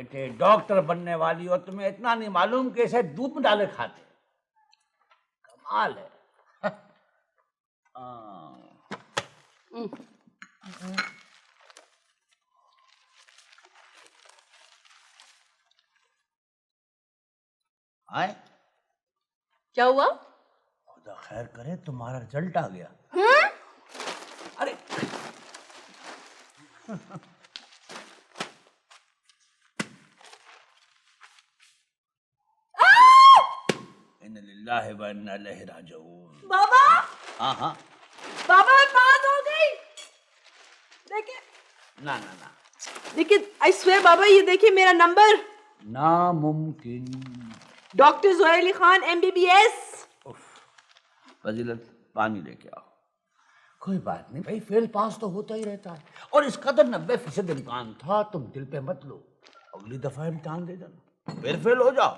बेटे डॉक्टर बनने वाली हो, तुम्हें इतना नहीं मालूम कि इसे दूध में डाले खाते? कमाल है। आए क्या हुआ? खुदा खैर करे, तुम्हारा रिजल्ट आ गया। अरे इन्ना लिल्लाहि व इन्ना इलैहि राजिऊन। बाबा, हाँ बाबा मैं पास हो गई। देखिए ना ना ना, देखिए, आई स्वेयर बाबा, ये देखिए मेरा नंबर। नामुमकिन। Doctor Zohar Ali Khan MBBS। फजीलत पानी लेके आओ। कोई बात नहीं भाई, फेल पास तो होता ही रहता है, और इस कदर 90% इम्कान था, तुम दिल पे मत लो। अगली दफा इम्तिहान दे देना, फिर फेल हो जाओ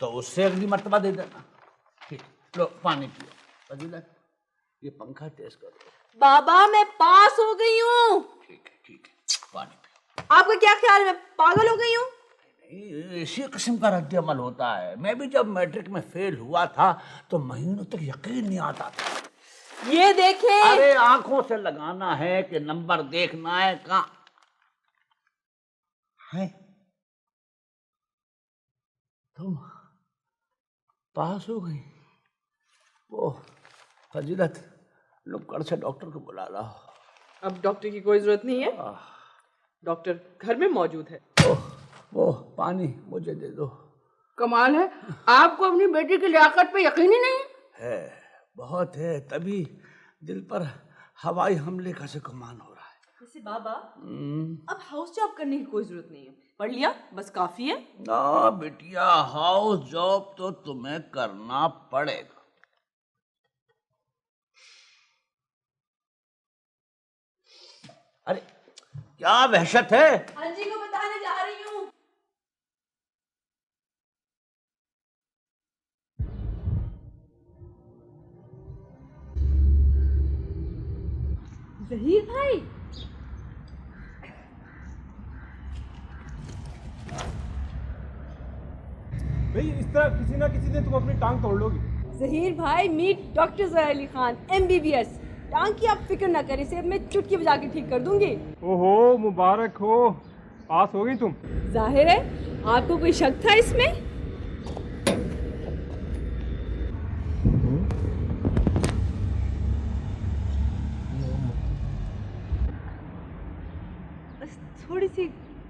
तो उससे अगली मर्तबा दे देना। ठीक, लो पानी पियो। फजीलत ये पंखा तेज करो। बाबा मैं पास हो गई हूँ। ठीक है, पानी पियो। आपका क्या ख्याल है, मैं पागल हो गई हूँ? इसी किस्म का रद्द अमल होता है। मैं भी जब मैट्रिक में फेल हुआ था तो महीनों तक यकीन नहीं आता था। ये देखें। अरे आंखों से लगाना है कि नंबर देखना है? कहाँ है? तुम पास हो गई? वो फजीलत, नुक्कड़ से डॉक्टर को बुला लाओ। अब डॉक्टर की कोई जरूरत नहीं है, डॉक्टर घर में मौजूद है। वो पानी मुझे दे दो। कमाल है, आपको अपनी बेटी की लियाकत पे यकीन ही नहीं है? बहुत है, तभी दिल पर हवाई हमले का से गुमान हो रहा है। वैसे बाबा, अब हाउस जॉब करने की कोई जरूरत नहीं है, पढ़ लिया बस काफी है। ना बेटिया, हाउस जॉब तो तुम्हें करना पड़ेगा। अरे क्या वहशत है? अंजी को बताने जा रही हूँ। जहीर भाई, भाई इस तरह किसी ना किसी दिन तुम अपनी टांग तोड़ लोगी। जहीर भाई, meet doctor Zohar Ali Khan MBBS। टांग की आप फिक्र ना करें, इसे मैं चुटकी बजा के ठीक कर दूंगी। ओहो मुबारक हो, पास हो गई तुम। जाहिर है, आपको कोई शक था इसमें? बस थोड़ी सी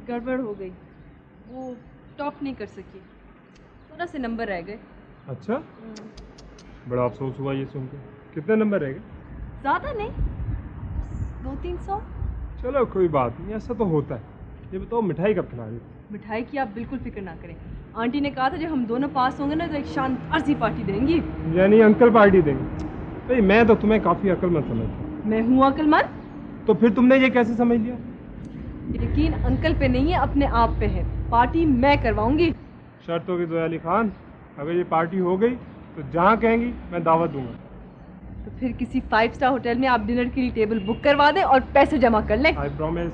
गड़बड़ हो गई, वो टॉप नहीं कर सकी, थोड़ा से नंबर रह गए। अच्छा, बड़ा अफसोस हुआ ये सुन के। कितने नंबर रह गए? ज़्यादा नहीं, 200-300। चलो कोई बात नहीं, ऐसा तो होता है। ये बताओ मिठाई कब खिला रही थी? मिठाई की आप बिल्कुल फिक्र ना करें, आंटी ने कहा था जब हम दोनों पास होंगे ना तो एक शानदार सी पार्टी देंगी। यानी अंकल पार्टी देंगे? भाई मैं तो तुम्हें काफ़ी अक्लमंद समझता हूँ। मैं हूँ अक्लमंद? तो फिर तुमने ये कैसे समझ लिया? यकीन अंकल पे नहीं है, अपने आप पे है। पार्टी मैं करवाऊंगी। शर्त होगी ज़ोहर अली खान, अगर ये पार्टी हो गई तो जहाँ कहेंगी मैं दावत दूंगा। तो फिर किसी 5 स्टार होटल में आप डिनर के लिए टेबल बुक करवा दें और पैसे जमा कर लें। I promise.